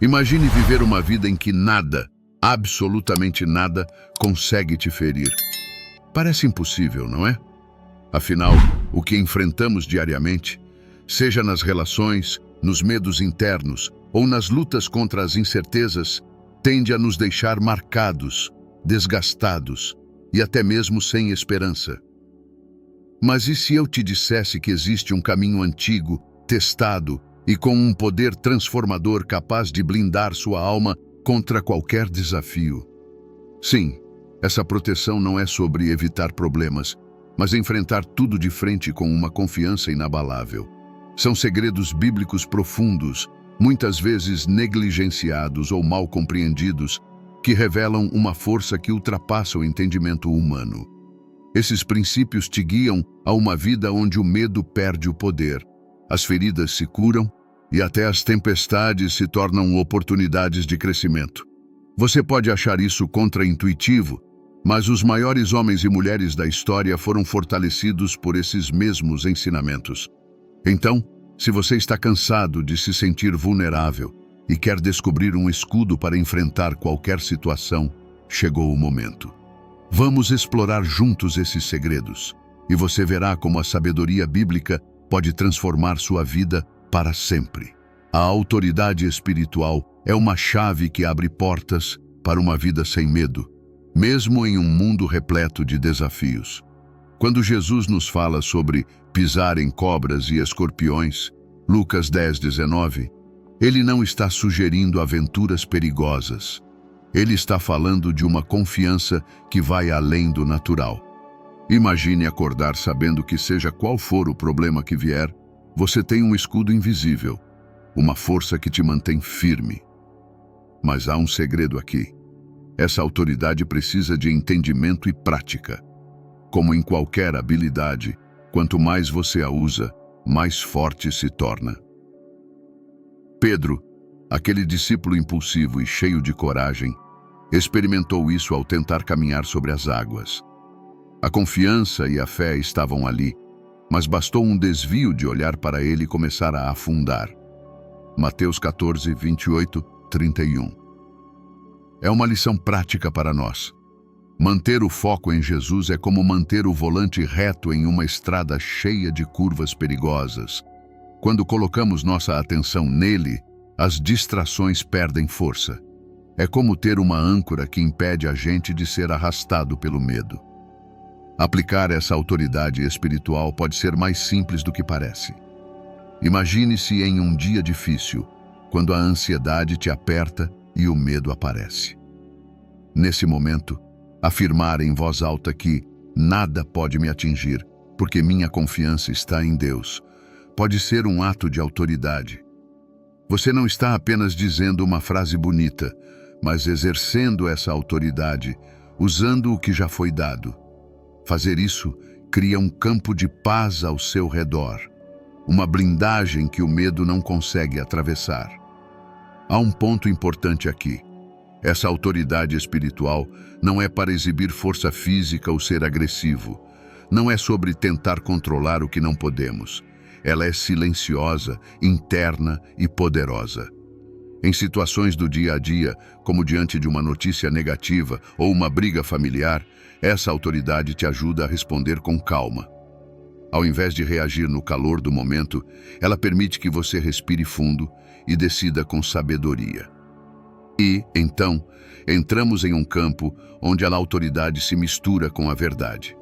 Imagine viver uma vida em que nada, absolutamente nada, consegue te ferir. Parece impossível, não é? Afinal, o que enfrentamos diariamente, seja nas relações, nos medos internos ou nas lutas contra as incertezas, tende a nos deixar marcados, desgastados e até mesmo sem esperança. Mas e se eu te dissesse que existe um caminho antigo, testado e com um poder transformador capaz de blindar sua alma contra qualquer desafio? Sim, essa proteção não é sobre evitar problemas, mas enfrentar tudo de frente com uma confiança inabalável. São segredos bíblicos profundos, muitas vezes negligenciados ou mal compreendidos, que revelam uma força que ultrapassa o entendimento humano. Esses princípios te guiam a uma vida onde o medo perde o poder, as feridas se curam e até as tempestades se tornam oportunidades de crescimento. Você pode achar isso contraintuitivo, mas os maiores homens e mulheres da história foram fortalecidos por esses mesmos ensinamentos. Então, se você está cansado de se sentir vulnerável e quer descobrir um escudo para enfrentar qualquer situação, chegou o momento. Vamos explorar juntos esses segredos, e você verá como a sabedoria bíblica pode transformar sua vida para sempre. A autoridade espiritual é uma chave que abre portas para uma vida sem medo, mesmo em um mundo repleto de desafios. Quando Jesus nos fala sobre pisar em cobras e escorpiões, Lucas 10:19, ele não está sugerindo aventuras perigosas. Ele está falando de uma confiança que vai além do natural. Imagine acordar sabendo que seja qual for o problema que vier, você tem um escudo invisível, uma força que te mantém firme. Mas há um segredo aqui. Essa autoridade precisa de entendimento e prática. Como em qualquer habilidade, quanto mais você a usa, mais forte se torna. Pedro, aquele discípulo impulsivo e cheio de coragem, experimentou isso ao tentar caminhar sobre as águas. A confiança e a fé estavam ali, mas bastou um desvio de olhar para ele e começar a afundar. Mateus 14:28-31. É uma lição prática para nós. Manter o foco em Jesus é como manter o volante reto em uma estrada cheia de curvas perigosas. Quando colocamos nossa atenção nele, as distrações perdem força. É como ter uma âncora que impede a gente de ser arrastado pelo medo. Aplicar essa autoridade espiritual pode ser mais simples do que parece. Imagine-se em um dia difícil, quando a ansiedade te aperta e o medo aparece. Nesse momento, afirmar em voz alta que nada pode me atingir, porque minha confiança está em Deus, pode ser um ato de autoridade. Você não está apenas dizendo uma frase bonita, mas exercendo essa autoridade, usando o que já foi dado. Fazer isso cria um campo de paz ao seu redor, uma blindagem que o medo não consegue atravessar. Há um ponto importante aqui. Essa autoridade espiritual não é para exibir força física ou ser agressivo. Não é sobre tentar controlar o que não podemos. Ela é silenciosa, interna e poderosa. Em situações do dia a dia, como diante de uma notícia negativa ou uma briga familiar, essa autoridade te ajuda a responder com calma. Ao invés de reagir no calor do momento, ela permite que você respire fundo e decida com sabedoria. E, então, entramos em um campo onde a autoridade se mistura com a verdade.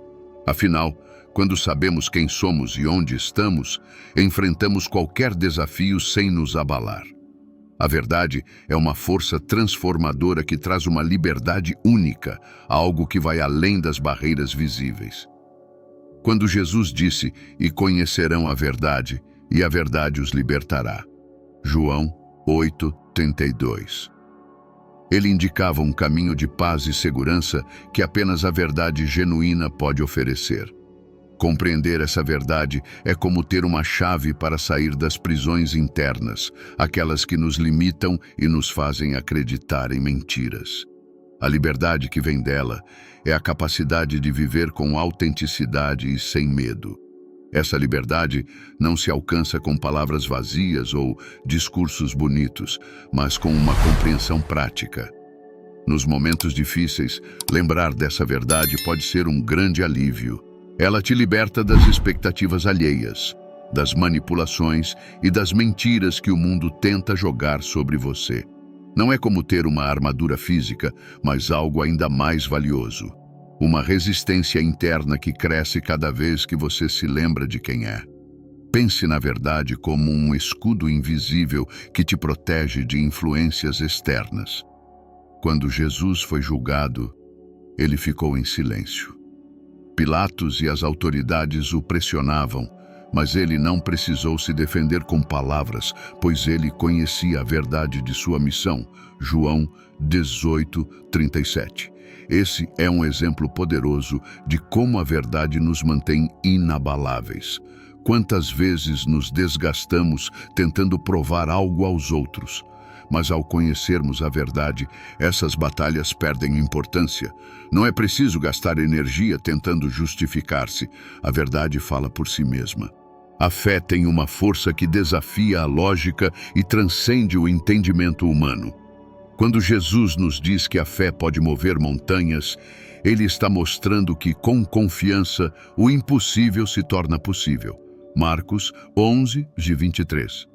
Afinal, quando sabemos quem somos e onde estamos, enfrentamos qualquer desafio sem nos abalar. A verdade é uma força transformadora que traz uma liberdade única, algo que vai além das barreiras visíveis. Quando Jesus disse, "E conhecerão a verdade, e a verdade os libertará." João 8:32. Ele indicava um caminho de paz e segurança que apenas a verdade genuína pode oferecer. Compreender essa verdade é como ter uma chave para sair das prisões internas, aquelas que nos limitam e nos fazem acreditar em mentiras. A liberdade que vem dela é a capacidade de viver com autenticidade e sem medo. Essa liberdade não se alcança com palavras vazias ou discursos bonitos, mas com uma compreensão prática. Nos momentos difíceis, lembrar dessa verdade pode ser um grande alívio. Ela te liberta das expectativas alheias, das manipulações e das mentiras que o mundo tenta jogar sobre você. Não é como ter uma armadura física, mas algo ainda mais valioso. Uma resistência interna que cresce cada vez que você se lembra de quem é. Pense na verdade como um escudo invisível que te protege de influências externas. Quando Jesus foi julgado, ele ficou em silêncio. Pilatos e as autoridades o pressionavam, mas ele não precisou se defender com palavras, pois ele conhecia a verdade de sua missão. João 18:37. Esse é um exemplo poderoso de como a verdade nos mantém inabaláveis. Quantas vezes nos desgastamos tentando provar algo aos outros? Mas ao conhecermos a verdade, essas batalhas perdem importância. Não é preciso gastar energia tentando justificar-se. A verdade fala por si mesma. A fé tem uma força que desafia a lógica e transcende o entendimento humano. Quando Jesus nos diz que a fé pode mover montanhas, ele está mostrando que, com confiança, o impossível se torna possível. Marcos 11:23.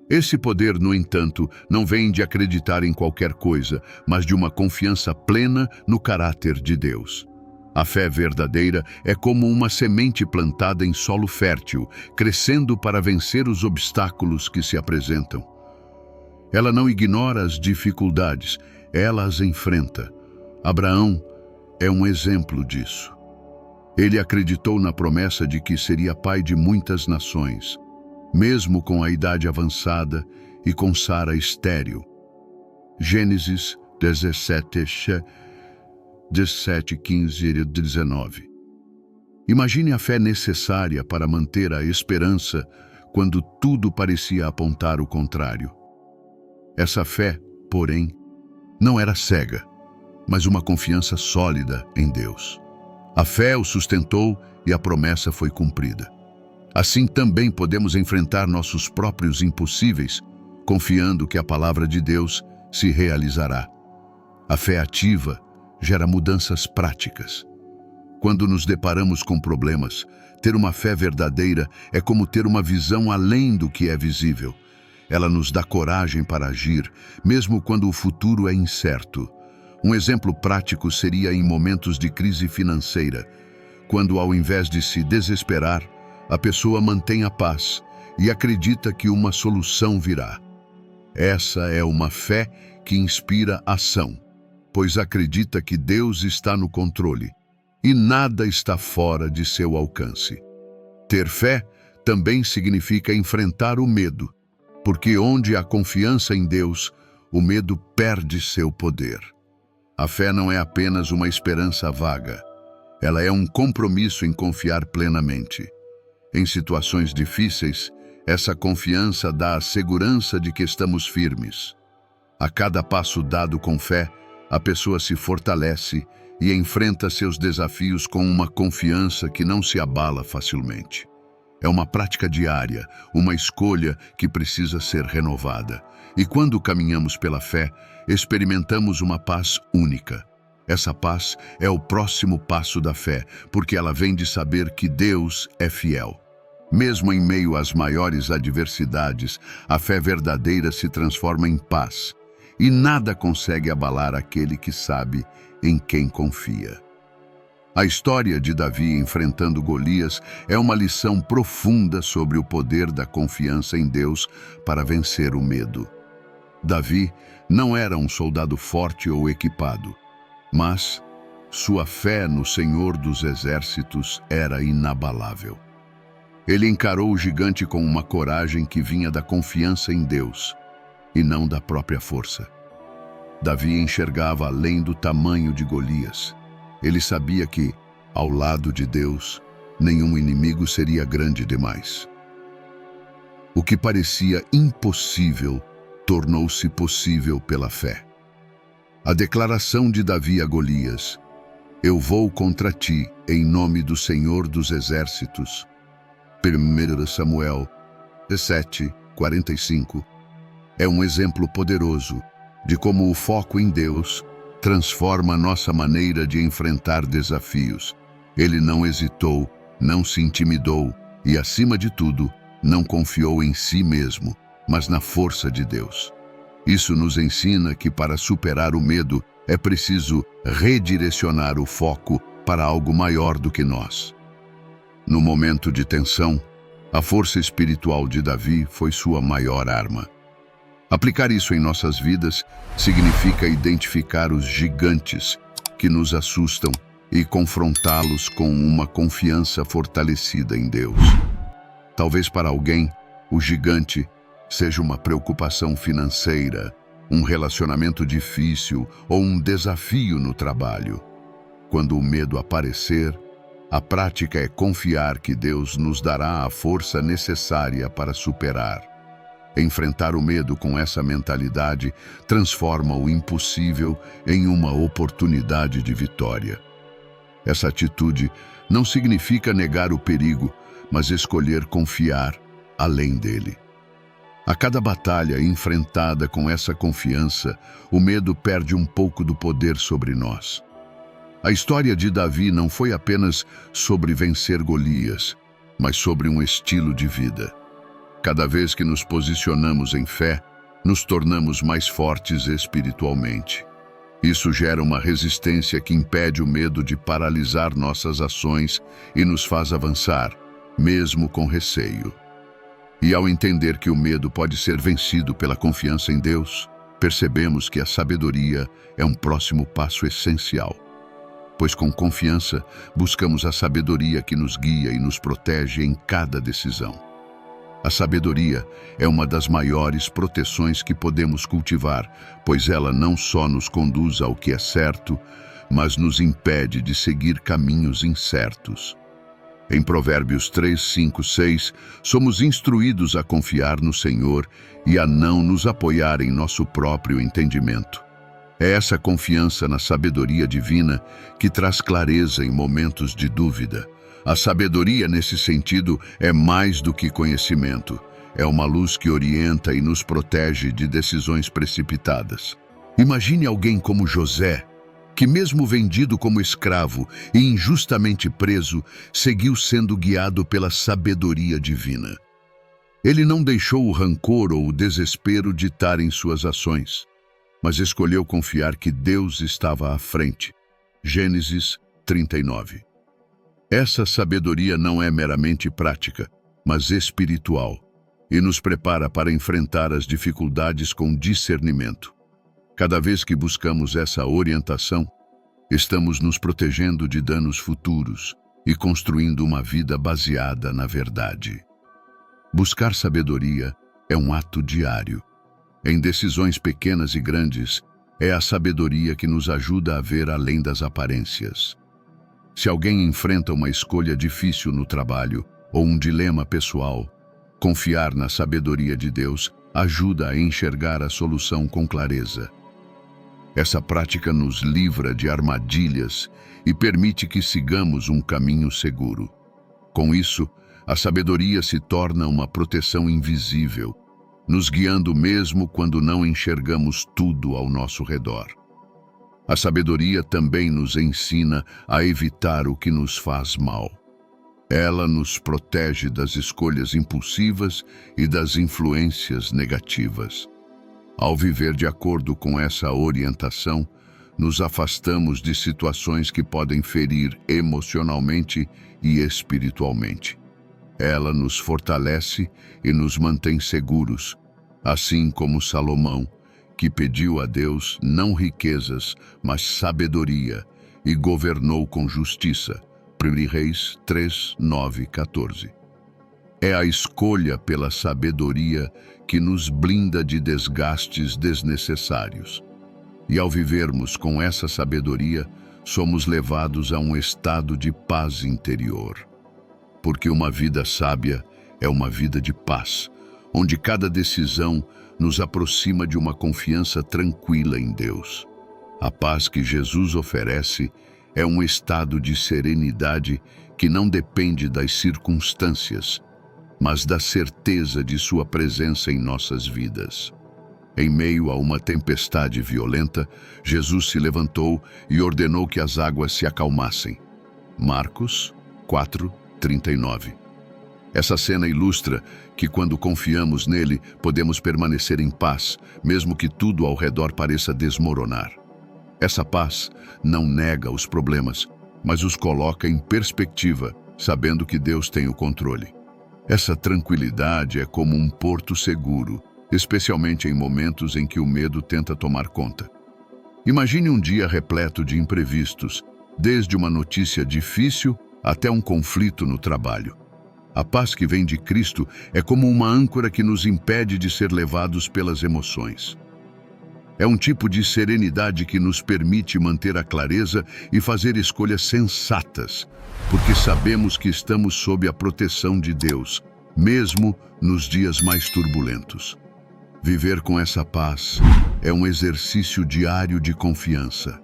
Esse poder, no entanto, não vem de acreditar em qualquer coisa, mas de uma confiança plena no caráter de Deus. A fé verdadeira é como uma semente plantada em solo fértil, crescendo para vencer os obstáculos que se apresentam. Ela não ignora as dificuldades, ela as enfrenta. Abraão é um exemplo disso. Ele acreditou na promessa de que seria pai de muitas nações, mesmo com a idade avançada e com Sara estéril. Gênesis 17:15-19. Imagine a fé necessária para manter a esperança quando tudo parecia apontar o contrário. Essa fé, porém, não era cega, mas uma confiança sólida em Deus. A fé o sustentou e a promessa foi cumprida. Assim também podemos enfrentar nossos próprios impossíveis, confiando que a palavra de Deus se realizará. A fé ativa gera mudanças práticas. Quando nos deparamos com problemas, ter uma fé verdadeira é como ter uma visão além do que é visível. Ela nos dá coragem para agir, mesmo quando o futuro é incerto. Um exemplo prático seria em momentos de crise financeira, quando, ao invés de se desesperar, a pessoa mantém a paz e acredita que uma solução virá. Essa é uma fé que inspira ação, pois acredita que Deus está no controle e nada está fora de seu alcance. Ter fé também significa enfrentar o medo, porque onde há confiança em Deus, o medo perde seu poder. A fé não é apenas uma esperança vaga, ela é um compromisso em confiar plenamente. Em situações difíceis, essa confiança dá a segurança de que estamos firmes. A cada passo dado com fé, a pessoa se fortalece e enfrenta seus desafios com uma confiança que não se abala facilmente. É uma prática diária, uma escolha que precisa ser renovada. E quando caminhamos pela fé, experimentamos uma paz única. Essa paz é o próximo passo da fé, porque ela vem de saber que Deus é fiel. Mesmo em meio às maiores adversidades, a fé verdadeira se transforma em paz, e nada consegue abalar aquele que sabe em quem confia. A história de Davi enfrentando Golias é uma lição profunda sobre o poder da confiança em Deus para vencer o medo. Davi não era um soldado forte ou equipado, mas sua fé no Senhor dos Exércitos era inabalável. Ele encarou o gigante com uma coragem que vinha da confiança em Deus e não da própria força. Davi enxergava além do tamanho de Golias. Ele sabia que, ao lado de Deus, nenhum inimigo seria grande demais. O que parecia impossível tornou-se possível pela fé. A declaração de Davi a Golias, "Eu vou contra ti, em nome do Senhor dos Exércitos", 1 Samuel 17:45 é um exemplo poderoso de como o foco em Deus transforma nossa maneira de enfrentar desafios. Ele não hesitou, não se intimidou e, acima de tudo, não confiou em si mesmo, mas na força de Deus. Isso nos ensina que para superar o medo é preciso redirecionar o foco para algo maior do que nós. No momento de tensão, a força espiritual de Davi foi sua maior arma. Aplicar isso em nossas vidas significa identificar os gigantes que nos assustam e confrontá-los com uma confiança fortalecida em Deus. Talvez para alguém, o gigante seja uma preocupação financeira, um relacionamento difícil ou um desafio no trabalho. Quando o medo aparecer, a prática é confiar que Deus nos dará a força necessária para superar. Enfrentar o medo com essa mentalidade transforma o impossível em uma oportunidade de vitória. Essa atitude não significa negar o perigo, mas escolher confiar além dele. A cada batalha enfrentada com essa confiança, o medo perde um pouco do poder sobre nós. A história de Davi não foi apenas sobre vencer Golias, mas sobre um estilo de vida. Cada vez que nos posicionamos em fé, nos tornamos mais fortes espiritualmente. Isso gera uma resistência que impede o medo de paralisar nossas ações e nos faz avançar, mesmo com receio. E ao entender que o medo pode ser vencido pela confiança em Deus, percebemos que a sabedoria é um próximo passo essencial. Pois com confiança, buscamos a sabedoria que nos guia e nos protege em cada decisão. A sabedoria é uma das maiores proteções que podemos cultivar, pois ela não só nos conduz ao que é certo, mas nos impede de seguir caminhos incertos. Em Provérbios 3, 5, 6, somos instruídos a confiar no Senhor e a não nos apoiar em nosso próprio entendimento. É essa confiança na sabedoria divina que traz clareza em momentos de dúvida. A sabedoria, nesse sentido, é mais do que conhecimento. É uma luz que orienta e nos protege de decisões precipitadas. Imagine alguém como José, que mesmo vendido como escravo e injustamente preso, seguiu sendo guiado pela sabedoria divina. Ele não deixou o rancor ou o desespero ditarem suas ações, mas escolheu confiar que Deus estava à frente. Gênesis 39. Essa sabedoria não é meramente prática, mas espiritual, e nos prepara para enfrentar as dificuldades com discernimento. Cada vez que buscamos essa orientação, estamos nos protegendo de danos futuros e construindo uma vida baseada na verdade. Buscar sabedoria é um ato diário. Em decisões pequenas e grandes, é a sabedoria que nos ajuda a ver além das aparências. Se alguém enfrenta uma escolha difícil no trabalho ou um dilema pessoal, confiar na sabedoria de Deus ajuda a enxergar a solução com clareza. Essa prática nos livra de armadilhas e permite que sigamos um caminho seguro. Com isso, a sabedoria se torna uma proteção invisível, nos guiando mesmo quando não enxergamos tudo ao nosso redor. A sabedoria também nos ensina a evitar o que nos faz mal. Ela nos protege das escolhas impulsivas e das influências negativas. Ao viver de acordo com essa orientação, nos afastamos de situações que podem ferir emocionalmente e espiritualmente. Ela nos fortalece e nos mantém seguros, assim como Salomão, que pediu a Deus não riquezas, mas sabedoria, e governou com justiça. 1 Reis 3, 9, 14. É a escolha pela sabedoria que nos blinda de desgastes desnecessários. E ao vivermos com essa sabedoria, somos levados a um estado de paz interior. Porque uma vida sábia é uma vida de paz, onde cada decisão nos aproxima de uma confiança tranquila em Deus. A paz que Jesus oferece é um estado de serenidade que não depende das circunstâncias, mas da certeza de sua presença em nossas vidas. Em meio a uma tempestade violenta, Jesus se levantou e ordenou que as águas se acalmassem. Marcos 4:39. Essa cena ilustra que quando confiamos nele, podemos permanecer em paz, mesmo que tudo ao redor pareça desmoronar. Essa paz não nega os problemas, mas os coloca em perspectiva, sabendo que Deus tem o controle. Essa tranquilidade é como um porto seguro, especialmente em momentos em que o medo tenta tomar conta. Imagine um dia repleto de imprevistos, desde uma notícia difícil até um conflito no trabalho. A paz que vem de Cristo é como uma âncora que nos impede de ser levados pelas emoções. É um tipo de serenidade que nos permite manter a clareza e fazer escolhas sensatas, porque sabemos que estamos sob a proteção de Deus, mesmo nos dias mais turbulentos. Viver com essa paz é um exercício diário de confiança.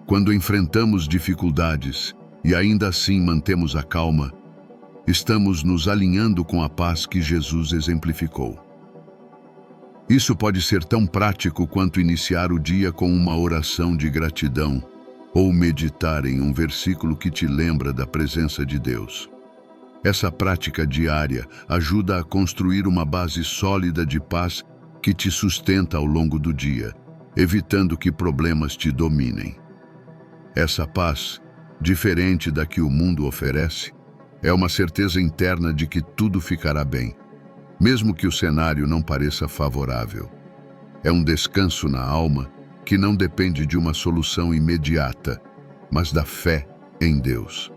Quando enfrentamos dificuldades e ainda assim mantemos a calma, estamos nos alinhando com a paz que Jesus exemplificou. Isso pode ser tão prático quanto iniciar o dia com uma oração de gratidão ou meditar em um versículo que te lembra da presença de Deus. Essa prática diária ajuda a construir uma base sólida de paz que te sustenta ao longo do dia, evitando que problemas te dominem. Essa paz, diferente da que o mundo oferece, é uma certeza interna de que tudo ficará bem, mesmo que o cenário não pareça favorável. É um descanso na alma que não depende de uma solução imediata, mas da fé em Deus.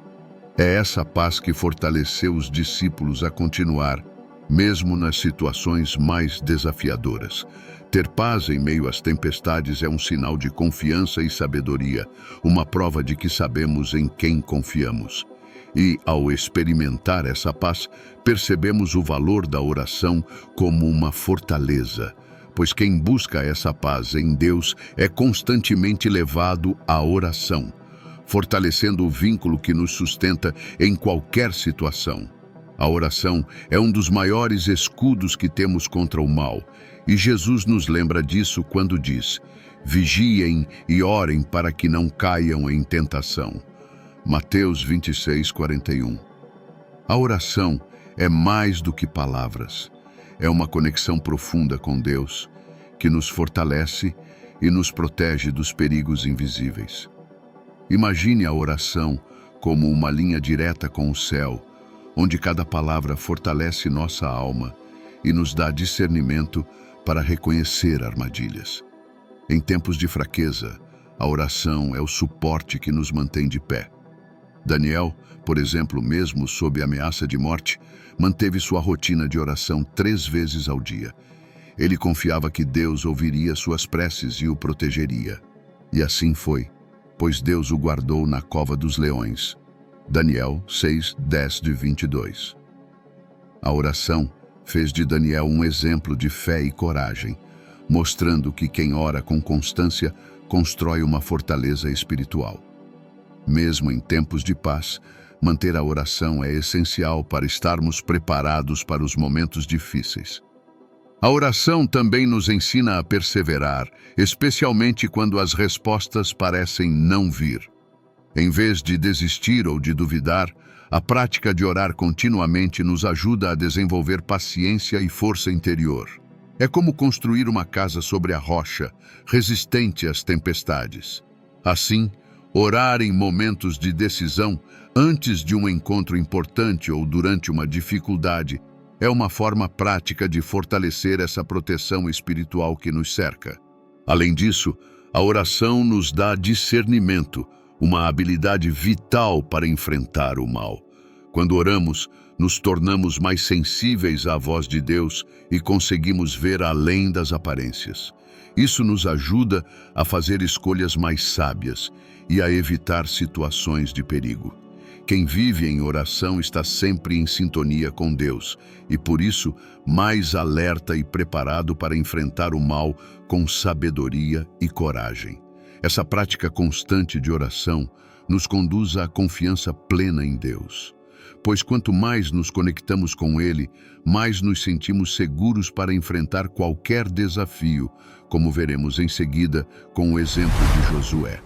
É essa paz que fortaleceu os discípulos a continuar, mesmo nas situações mais desafiadoras. Ter paz em meio às tempestades é um sinal de confiança e sabedoria, uma prova de que sabemos em quem confiamos. E, ao experimentar essa paz, percebemos o valor da oração como uma fortaleza, pois quem busca essa paz em Deus é constantemente levado à oração, fortalecendo o vínculo que nos sustenta em qualquer situação. A oração é um dos maiores escudos que temos contra o mal, e Jesus nos lembra disso quando diz: vigiem e orem para que não caiam em tentação. Mateus 26:41. A oração é mais do que palavras. É uma conexão profunda com Deus, que nos fortalece e nos protege dos perigos invisíveis. Imagine a oração como uma linha direta com o céu, onde cada palavra fortalece nossa alma e nos dá discernimento para reconhecer armadilhas. Em tempos de fraqueza, a oração é o suporte que nos mantém de pé. Daniel, por exemplo, mesmo sob ameaça de morte, manteve sua rotina de oração 3 vezes ao dia. Ele confiava que Deus ouviria suas preces e o protegeria. E assim foi, pois Deus o guardou na cova dos leões. Daniel 6:10-22. A oração fez de Daniel um exemplo de fé e coragem, mostrando que quem ora com constância constrói uma fortaleza espiritual. Mesmo em tempos de paz, manter a oração é essencial para estarmos preparados para os momentos difíceis. A oração também nos ensina a perseverar, especialmente quando as respostas parecem não vir. Em vez de desistir ou de duvidar, a prática de orar continuamente nos ajuda a desenvolver paciência e força interior. É como construir uma casa sobre a rocha, resistente às tempestades. Assim, orar em momentos de decisão, antes de um encontro importante ou durante uma dificuldade, é uma forma prática de fortalecer essa proteção espiritual que nos cerca. Além disso, a oração nos dá discernimento, uma habilidade vital para enfrentar o mal. Quando oramos, nos tornamos mais sensíveis à voz de Deus e conseguimos ver além das aparências. Isso nos ajuda a fazer escolhas mais sábias e a evitar situações de perigo. Quem vive em oração está sempre em sintonia com Deus e, por isso, mais alerta e preparado para enfrentar o mal com sabedoria e coragem. Essa prática constante de oração nos conduz à confiança plena em Deus. pois quanto mais nos conectamos com Ele, mais nos sentimos seguros para enfrentar qualquer desafio, como veremos em seguida com o exemplo de Josué.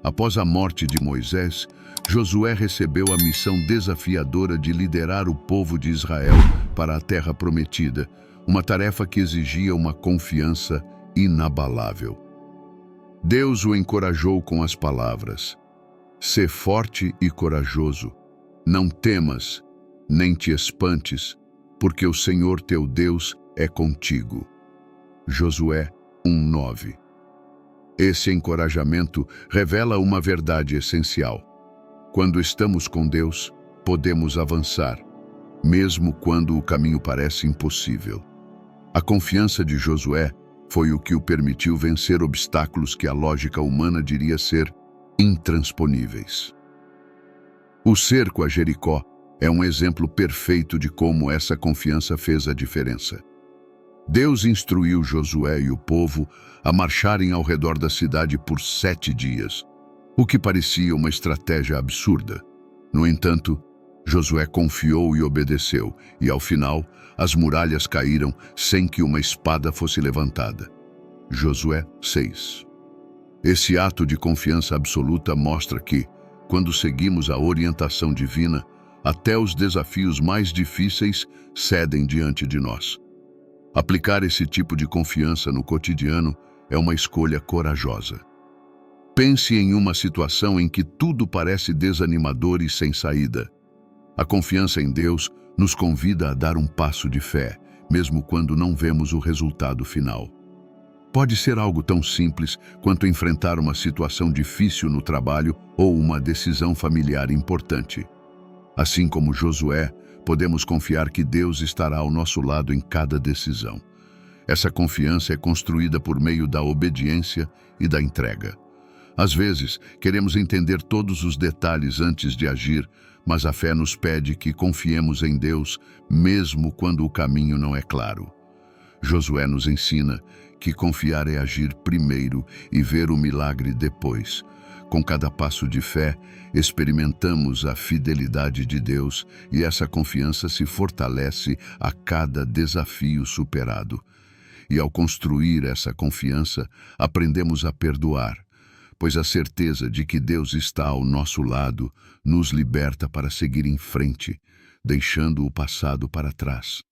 Após a morte de Moisés, Josué recebeu a missão desafiadora de liderar o povo de Israel para a terra prometida, uma tarefa que exigia uma confiança inabalável. Deus o encorajou com as palavras: "Sê forte e corajoso, não temas, nem te espantes, porque o Senhor teu Deus é contigo." Josué 1:9. Esse encorajamento revela uma verdade essencial. Quando estamos com Deus, podemos avançar, mesmo quando o caminho parece impossível. A confiança de Josué foi o que o permitiu vencer obstáculos que a lógica humana diria ser intransponíveis. O cerco a Jericó é um exemplo perfeito de como essa confiança fez a diferença. Deus instruiu Josué e o povo a marcharem ao redor da cidade por 7 dias, o que parecia uma estratégia absurda. No entanto, Josué confiou e obedeceu, e ao final, as muralhas caíram sem que uma espada fosse levantada. Josué 6. Esse ato de confiança absoluta mostra que, quando seguimos a orientação divina, até os desafios mais difíceis cedem diante de nós. Aplicar esse tipo de confiança no cotidiano é uma escolha corajosa. Pense em uma situação em que tudo parece desanimador e sem saída. A confiança em Deus nos convida a dar um passo de fé, mesmo quando não vemos o resultado final. Pode ser algo tão simples quanto enfrentar uma situação difícil no trabalho ou uma decisão familiar importante. Assim como Josué, podemos confiar que Deus estará ao nosso lado em cada decisão. Essa confiança é construída por meio da obediência e da entrega. Às vezes, queremos entender todos os detalhes antes de agir, mas a fé nos pede que confiemos em Deus, mesmo quando o caminho não é claro. Josué nos ensina que confiar é agir primeiro e ver o milagre depois. Com cada passo de fé, experimentamos a fidelidade de Deus e essa confiança se fortalece a cada desafio superado. E ao construir essa confiança, aprendemos a perdoar, pois a certeza de que Deus está ao nosso lado nos liberta para seguir em frente, deixando o passado para trás.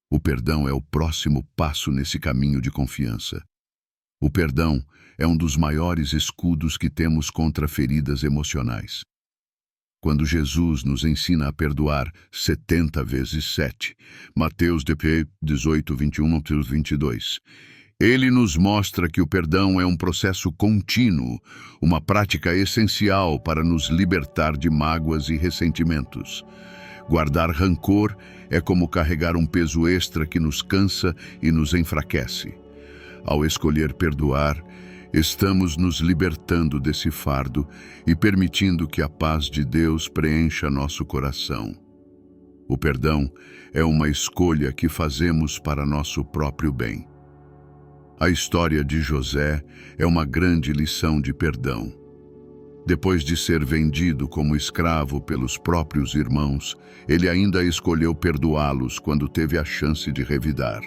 O perdão é o próximo passo nesse caminho de confiança. O perdão é um dos maiores escudos que temos contra feridas emocionais. Quando Jesus nos ensina a perdoar 70 vezes 7, Mateus 18, 21-22, ele nos mostra que o perdão é um processo contínuo, uma prática essencial para nos libertar de mágoas e ressentimentos. Guardar rancor é como carregar um peso extra que nos cansa e nos enfraquece. Ao escolher perdoar, estamos nos libertando desse fardo e permitindo que a paz de Deus preencha nosso coração. O perdão é uma escolha que fazemos para nosso próprio bem. A história de José é uma grande lição de perdão. Depois de ser vendido como escravo pelos próprios irmãos, ele ainda escolheu perdoá-los quando teve a chance de revidar.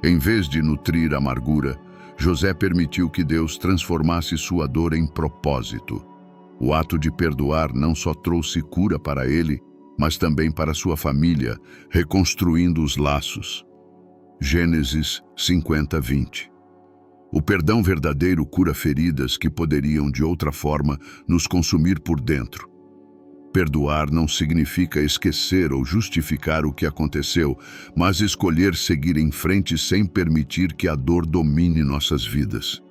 Em vez de nutrir amargura, José permitiu que Deus transformasse sua dor em propósito. O ato de perdoar não só trouxe cura para ele, mas também para sua família, reconstruindo os laços. Gênesis 50, 20. O perdão verdadeiro cura feridas que poderiam, de outra forma, nos consumir por dentro. Perdoar não significa esquecer ou justificar o que aconteceu, mas escolher seguir em frente sem permitir que a dor domine nossas vidas.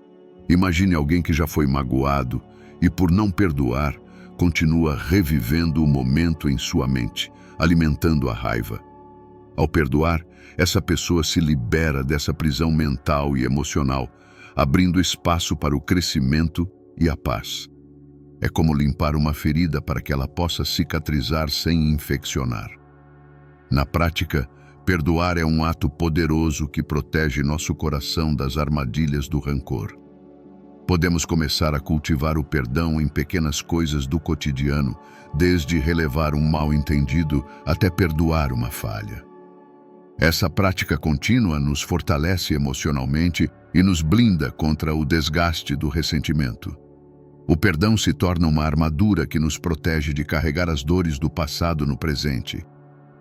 Imagine alguém que já foi magoado e, por não perdoar, continua revivendo o momento em sua mente, alimentando a raiva. Ao perdoar, essa pessoa se libera dessa prisão mental e emocional, abrindo espaço para o crescimento e a paz. É como limpar uma ferida para que ela possa cicatrizar sem infeccionar. Na prática, perdoar é um ato poderoso que protege nosso coração das armadilhas do rancor. Podemos começar a cultivar o perdão em pequenas coisas do cotidiano, desde relevar um mal-entendido até perdoar uma falha. Essa prática contínua nos fortalece emocionalmente e nos blinda contra o desgaste do ressentimento. O perdão se torna uma armadura que nos protege de carregar as dores do passado no presente.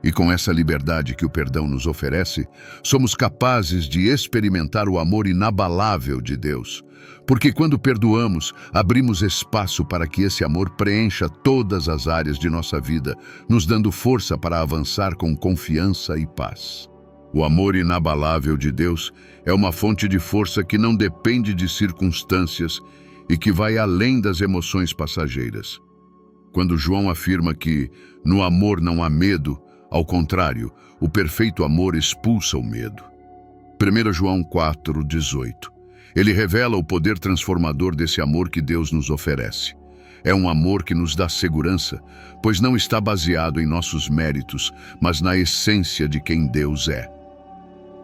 E com essa liberdade que o perdão nos oferece, somos capazes de experimentar o amor inabalável de Deus. Porque quando perdoamos, abrimos espaço para que esse amor preencha todas as áreas de nossa vida, nos dando força para avançar com confiança e paz. O amor inabalável de Deus é uma fonte de força que não depende de circunstâncias e que vai além das emoções passageiras. Quando João afirma que no amor não há medo, ao contrário, o perfeito amor expulsa o medo. 1 João 4,18. Ele revela o poder transformador desse amor que Deus nos oferece. É um amor que nos dá segurança, pois não está baseado em nossos méritos, mas na essência de quem Deus é.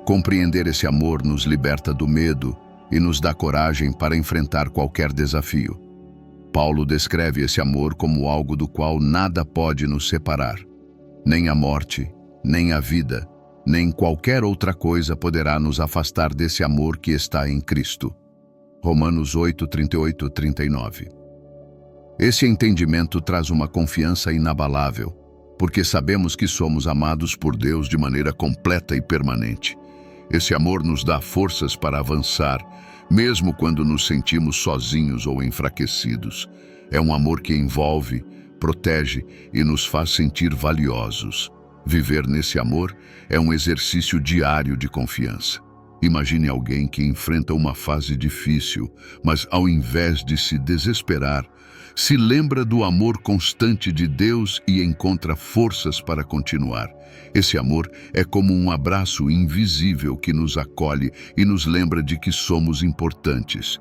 Compreender esse amor nos liberta do medo e nos dá coragem para enfrentar qualquer desafio. Paulo descreve esse amor como algo do qual nada pode nos separar. Nem a morte, nem a vida, nem qualquer outra coisa poderá nos afastar desse amor que está em Cristo. Romanos 8, 38, 39. Esse entendimento traz uma confiança inabalável, porque sabemos que somos amados por Deus de maneira completa e permanente. Esse amor nos dá forças para avançar, mesmo quando nos sentimos sozinhos ou enfraquecidos. É um amor que envolve, protege e nos faz sentir valiosos. Viver nesse amor é um exercício diário de confiança. Imagine alguém que enfrenta uma fase difícil, mas ao invés de se desesperar, se lembra do amor constante de Deus e encontra forças para continuar. Esse amor é como um abraço invisível que nos acolhe e nos lembra de que somos importantes.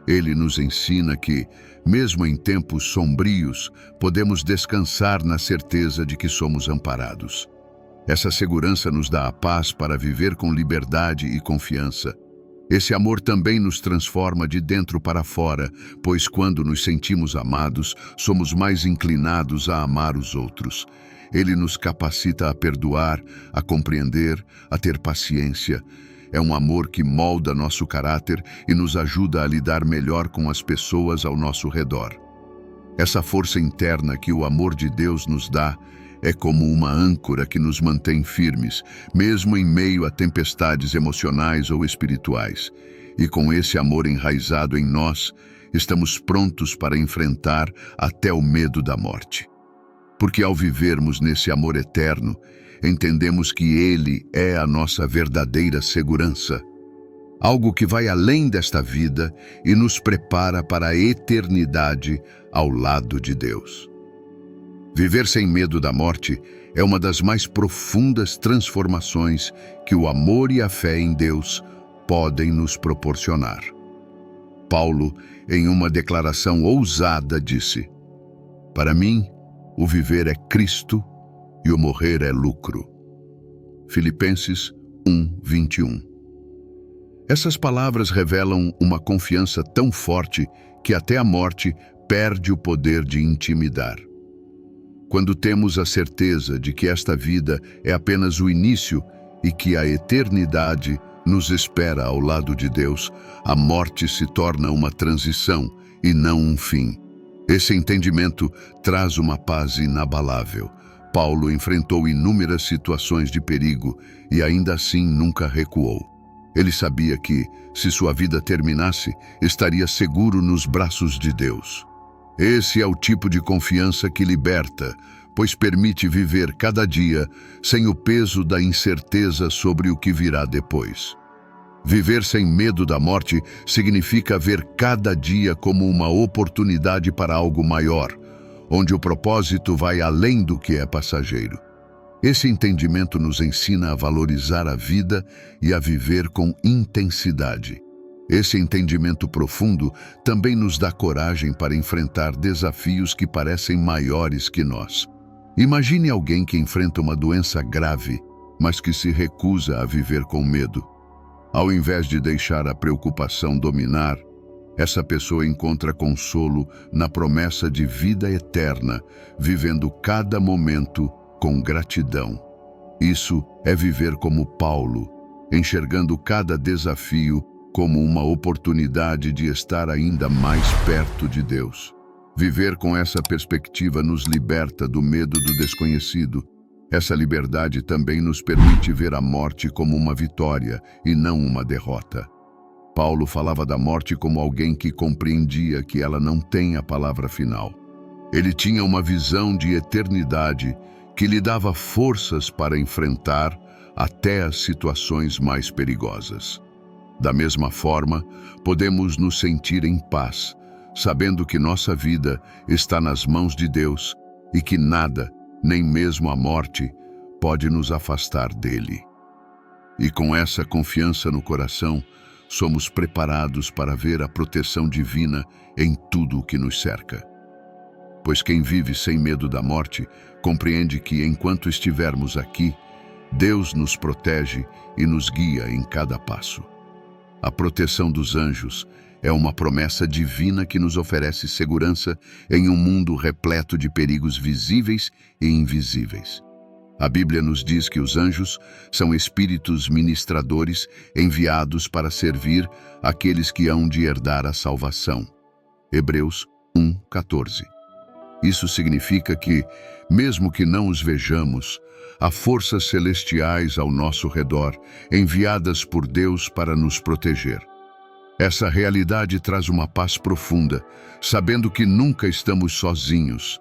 Ele nos ensina que, mesmo em tempos sombrios, podemos descansar na certeza de que somos amparados. Essa segurança nos dá a paz para viver com liberdade e confiança. Esse amor também nos transforma de dentro para fora, pois quando nos sentimos amados, somos mais inclinados a amar os outros. Ele nos capacita a perdoar, a compreender, a ter paciência. É um amor que molda nosso caráter e nos ajuda a lidar melhor com as pessoas ao nosso redor. Essa força interna que o amor de Deus nos dá é como uma âncora que nos mantém firmes, mesmo em meio a tempestades emocionais ou espirituais. E com esse amor enraizado em nós, estamos prontos para enfrentar até o medo da morte. Porque ao vivermos nesse amor eterno, entendemos que Ele é a nossa verdadeira segurança. Algo que vai além desta vida e nos prepara para a eternidade ao lado de Deus. Viver sem medo da morte é uma das mais profundas transformações que o amor e a fé em Deus podem nos proporcionar. Paulo, em uma declaração ousada, disse: "Para mim, o viver é Cristo e o morrer é lucro." Filipenses 1, 21. Essas palavras revelam uma confiança tão forte que até a morte perde o poder de intimidar. Quando temos a certeza de que esta vida é apenas o início e que a eternidade nos espera ao lado de Deus, a morte se torna uma transição e não um fim. Esse entendimento traz uma paz inabalável. Paulo enfrentou inúmeras situações de perigo e ainda assim nunca recuou. Ele sabia que, se sua vida terminasse, estaria seguro nos braços de Deus. Esse é o tipo de confiança que liberta, pois permite viver cada dia sem o peso da incerteza sobre o que virá depois. Viver sem medo da morte significa ver cada dia como uma oportunidade para algo maior, onde o propósito vai além do que é passageiro. Esse entendimento nos ensina a valorizar a vida e a viver com intensidade. Esse entendimento profundo também nos dá coragem para enfrentar desafios que parecem maiores que nós. Imagine alguém que enfrenta uma doença grave, mas que se recusa a viver com medo. Ao invés de deixar a preocupação dominar, Essa pessoa encontra consolo na promessa de vida eterna, vivendo cada momento com gratidão. Isso é viver como Paulo, enxergando cada desafio como uma oportunidade de estar ainda mais perto de Deus. Viver com essa perspectiva nos liberta do medo do desconhecido. Essa liberdade também nos permite ver a morte como uma vitória e não uma derrota. Paulo falava da morte como alguém que compreendia que ela não tem a palavra final. Ele tinha uma visão de eternidade que lhe dava forças para enfrentar até as situações mais perigosas. Da mesma forma, podemos nos sentir em paz, sabendo que nossa vida está nas mãos de Deus e que nada, nem mesmo a morte, pode nos afastar dele. E com essa confiança no coração, somos preparados para ver a proteção divina em tudo o que nos cerca. Pois quem vive sem medo da morte, compreende que enquanto estivermos aqui, Deus nos protege e nos guia em cada passo. A proteção dos anjos é uma promessa divina que nos oferece segurança em um mundo repleto de perigos visíveis e invisíveis. A Bíblia nos diz que os anjos são espíritos ministradores enviados para servir aqueles que hão de herdar a salvação. Hebreus 1:14. Isso significa que, mesmo que não os vejamos, há forças celestiais ao nosso redor, enviadas por Deus para nos proteger. Essa realidade traz uma paz profunda, sabendo que nunca estamos sozinhos,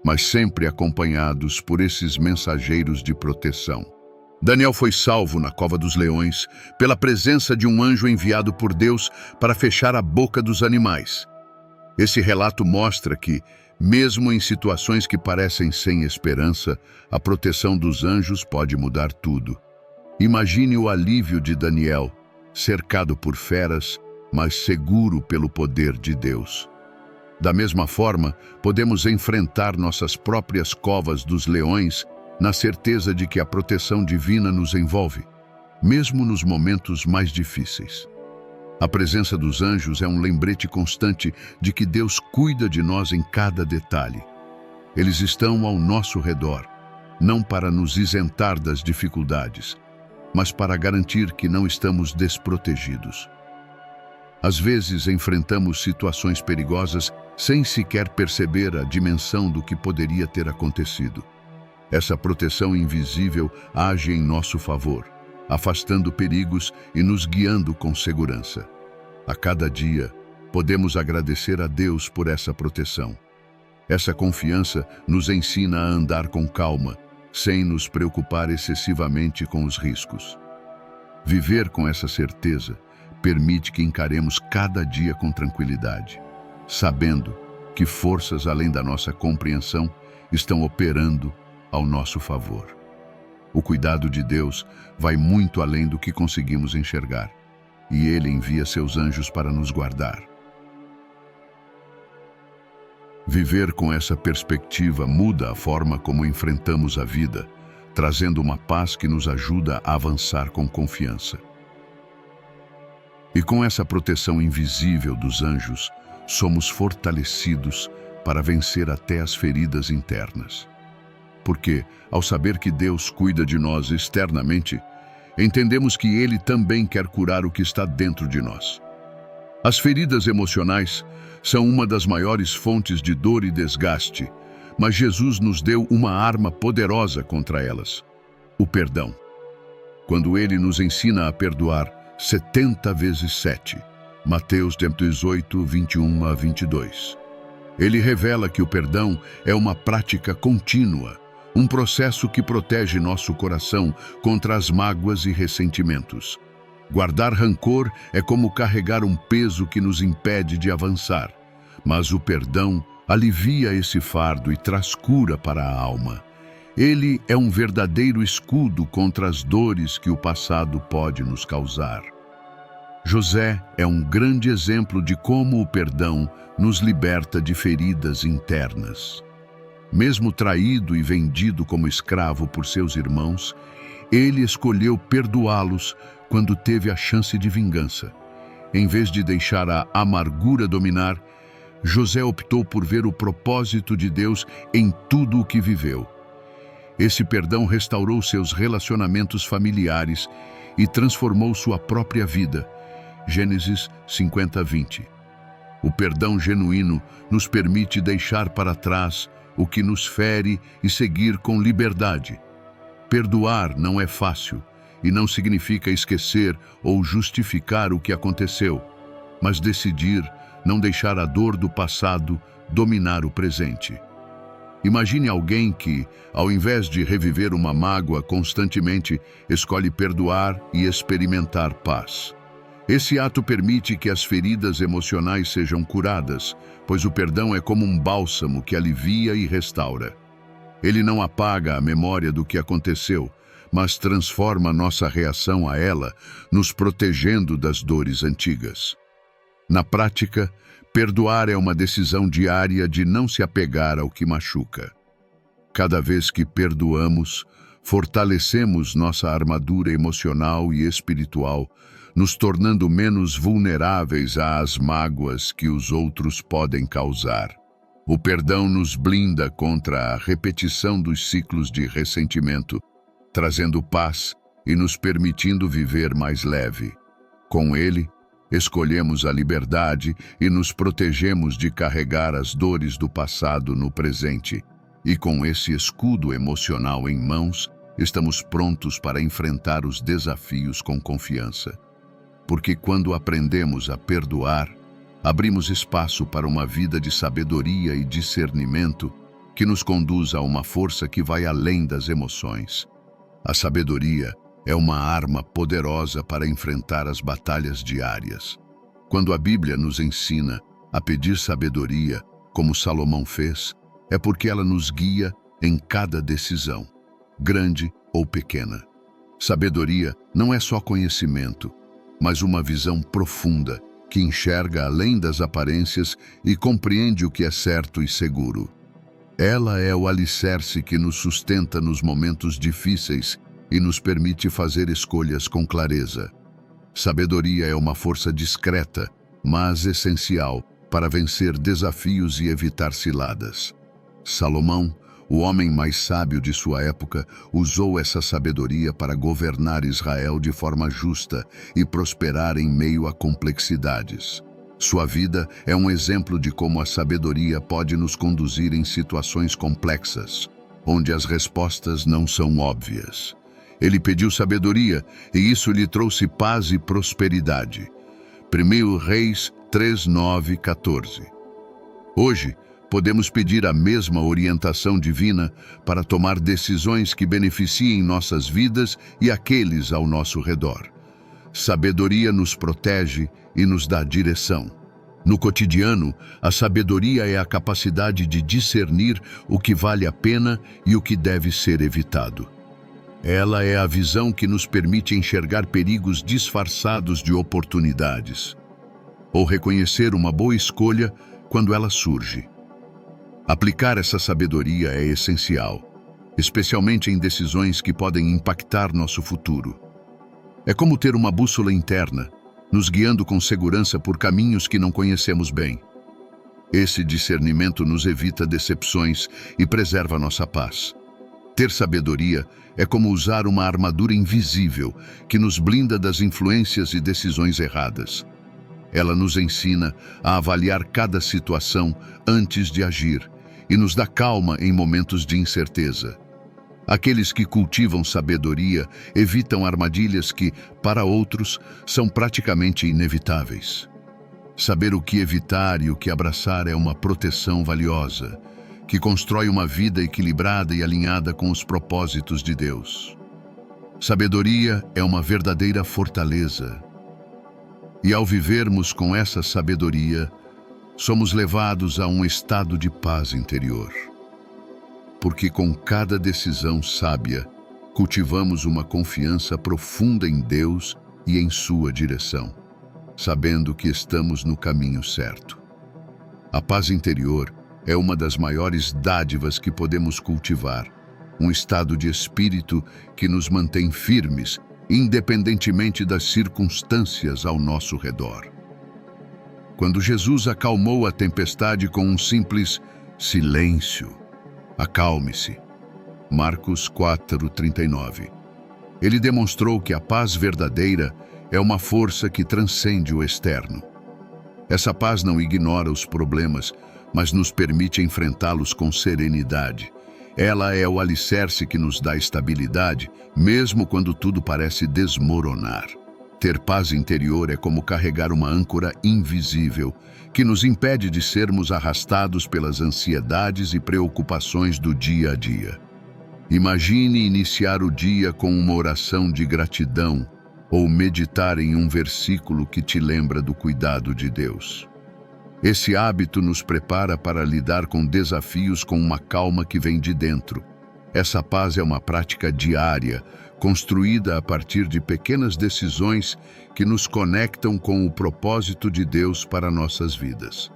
mas sempre acompanhados por esses mensageiros de proteção. Daniel foi salvo na cova dos leões pela presença de um anjo enviado por Deus para fechar a boca dos animais. Esse relato mostra que, mesmo em situações que parecem sem esperança, a proteção dos anjos pode mudar tudo. Imagine o alívio de Daniel, cercado por feras, mas seguro pelo poder de Deus. Da mesma forma, podemos enfrentar nossas próprias covas dos leões na certeza de que a proteção divina nos envolve, mesmo nos momentos mais difíceis. A presença dos anjos é um lembrete constante de que Deus cuida de nós em cada detalhe. Eles estão ao nosso redor, não para nos isentar das dificuldades, mas para garantir que não estamos desprotegidos. Às vezes enfrentamos situações perigosas sem sequer perceber a dimensão do que poderia ter acontecido. Essa proteção invisível age em nosso favor, afastando perigos e nos guiando com segurança. A cada dia, podemos agradecer a Deus por essa proteção. Essa confiança nos ensina a andar com calma, sem nos preocupar excessivamente com os riscos. Viver com essa certeza permite que encaremos cada dia com tranquilidade, sabendo que forças além da nossa compreensão estão operando ao nosso favor. O cuidado de Deus vai muito além do que conseguimos enxergar, e Ele envia seus anjos para nos guardar. Viver com essa perspectiva muda a forma como enfrentamos a vida, trazendo uma paz que nos ajuda a avançar com confiança. E com essa proteção invisível dos anjos, somos fortalecidos para vencer até as feridas internas. Porque, ao saber que Deus cuida de nós externamente, entendemos que Ele também quer curar o que está dentro de nós. As feridas emocionais são uma das maiores fontes de dor e desgaste, mas Jesus nos deu uma arma poderosa contra elas: o perdão. Quando Ele nos ensina a perdoar 70 vezes 7, Mateus 18, 21 a 22. Ele revela que o perdão é uma prática contínua, um processo que protege nosso coração contra as mágoas e ressentimentos. Guardar rancor é como carregar um peso que nos impede de avançar, mas o perdão alivia esse fardo e traz cura para a alma. Ele é um verdadeiro escudo contra as dores que o passado pode nos causar. José é um grande exemplo de como o perdão nos liberta de feridas internas. Mesmo traído e vendido como escravo por seus irmãos, ele escolheu perdoá-los quando teve a chance de vingança. Em vez de deixar a amargura dominar, José optou por ver o propósito de Deus em tudo o que viveu. Esse perdão restaurou seus relacionamentos familiares e transformou sua própria vida. Gênesis 50:20. O perdão genuíno nos permite deixar para trás o que nos fere e seguir com liberdade. Perdoar não é fácil e não significa esquecer ou justificar o que aconteceu, mas decidir não deixar a dor do passado dominar o presente. Imagine alguém que, ao invés de reviver uma mágoa constantemente, escolhe perdoar e experimentar paz. Esse ato permite que as feridas emocionais sejam curadas, pois o perdão é como um bálsamo que alivia e restaura. Ele não apaga a memória do que aconteceu, mas transforma nossa reação a ela, nos protegendo das dores antigas. Na prática, perdoar é uma decisão diária de não se apegar ao que machuca. Cada vez que perdoamos, fortalecemos nossa armadura emocional e espiritual, nos tornando menos vulneráveis às mágoas que os outros podem causar. O perdão nos blinda contra a repetição dos ciclos de ressentimento, trazendo paz e nos permitindo viver mais leve. Com ele, escolhemos a liberdade e nos protegemos de carregar as dores do passado no presente. E com esse escudo emocional em mãos, estamos prontos para enfrentar os desafios com confiança. Porque quando aprendemos a perdoar, abrimos espaço para uma vida de sabedoria e discernimento que nos conduz a uma força que vai além das emoções. A sabedoria é uma arma poderosa para enfrentar as batalhas diárias. Quando a Bíblia nos ensina a pedir sabedoria, como Salomão fez, é porque ela nos guia em cada decisão, grande ou pequena. Sabedoria não é só conhecimento, mas uma visão profunda que enxerga além das aparências e compreende o que é certo e seguro. Ela é o alicerce que nos sustenta nos momentos difíceis e nos permite fazer escolhas com clareza. Sabedoria é uma força discreta, mas essencial para vencer desafios e evitar ciladas. Salomão, o homem mais sábio de sua época, usou essa sabedoria para governar Israel de forma justa e prosperar em meio a complexidades. Sua vida é um exemplo de como a sabedoria pode nos conduzir em situações complexas, onde as respostas não são óbvias. Ele pediu sabedoria e isso lhe trouxe paz e prosperidade. 1 Reis 3:9-14. Hoje, podemos pedir a mesma orientação divina para tomar decisões que beneficiem nossas vidas e aqueles ao nosso redor. Sabedoria nos protege e nos dá direção. No cotidiano, a sabedoria é a capacidade de discernir o que vale a pena e o que deve ser evitado. Ela é a visão que nos permite enxergar perigos disfarçados de oportunidades, ou reconhecer uma boa escolha quando ela surge. Aplicar essa sabedoria é essencial, especialmente em decisões que podem impactar nosso futuro. É como ter uma bússola interna, nos guiando com segurança por caminhos que não conhecemos bem. Esse discernimento nos evita decepções e preserva nossa paz. Ter sabedoria é como usar uma armadura invisível que nos blinda das influências e decisões erradas. Ela nos ensina a avaliar cada situação antes de agir e nos dá calma em momentos de incerteza. Aqueles que cultivam sabedoria evitam armadilhas que, para outros, são praticamente inevitáveis. Saber o que evitar e o que abraçar é uma proteção valiosa, que constrói uma vida equilibrada e alinhada com os propósitos de Deus. Sabedoria é uma verdadeira fortaleza. E ao vivermos com essa sabedoria, somos levados a um estado de paz interior. Porque com cada decisão sábia, cultivamos uma confiança profunda em Deus e em sua direção, sabendo que estamos no caminho certo. A paz interior é uma das maiores dádivas que podemos cultivar, um estado de espírito que nos mantém firmes, independentemente das circunstâncias ao nosso redor. quando Jesus acalmou a tempestade com um simples silêncio. Acalme-se. Marcos 4:39. Ele demonstrou que a paz verdadeira é uma força que transcende o externo. Essa paz não ignora os problemas, mas nos permite enfrentá-los com serenidade. Ela é o alicerce que nos dá estabilidade, mesmo quando tudo parece desmoronar. Ter paz interior é como carregar uma âncora invisível, que nos impede de sermos arrastados pelas ansiedades e preocupações do dia a dia. Imagine iniciar o dia com uma oração de gratidão ou meditar em um versículo que te lembra do cuidado de Deus. Esse hábito nos prepara para lidar com desafios com uma calma que vem de dentro. Essa paz é uma prática diária, construída a partir de pequenas decisões que nos conectam com o propósito de Deus para nossas vidas.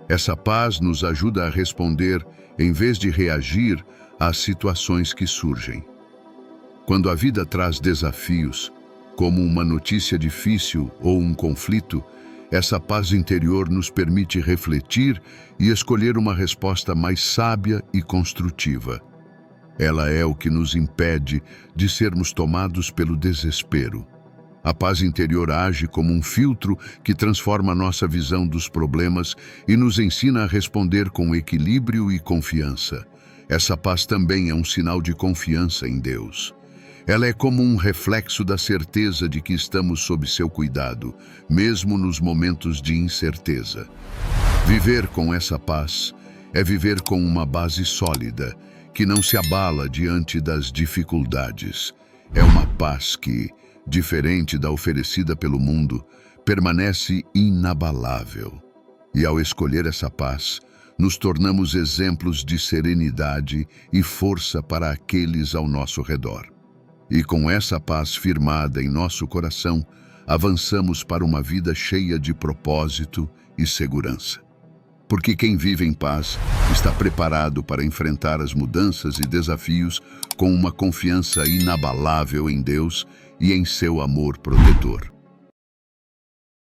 Essa paz nos ajuda a responder, em vez de reagir, às situações que surgem. Quando a vida traz desafios, como uma notícia difícil ou um conflito, essa paz interior nos permite refletir e escolher uma resposta mais sábia e construtiva. Ela é o que nos impede de sermos tomados pelo desespero. A paz interior age como um filtro que transforma nossa visão dos problemas e nos ensina a responder com equilíbrio e confiança. Essa paz também é um sinal de confiança em Deus. Ela é como um reflexo da certeza de que estamos sob seu cuidado, mesmo nos momentos de incerteza. Viver com essa paz é viver com uma base sólida, que não se abala diante das dificuldades. É uma paz que, diferente da oferecida pelo mundo, permanece inabalável. E ao escolher essa paz, nos tornamos exemplos de serenidade e força para aqueles ao nosso redor. E com essa paz firmada em nosso coração, avançamos para uma vida cheia de propósito e segurança. Porque quem vive em paz está preparado para enfrentar as mudanças e desafios com uma confiança inabalável em Deus e em seu amor protetor.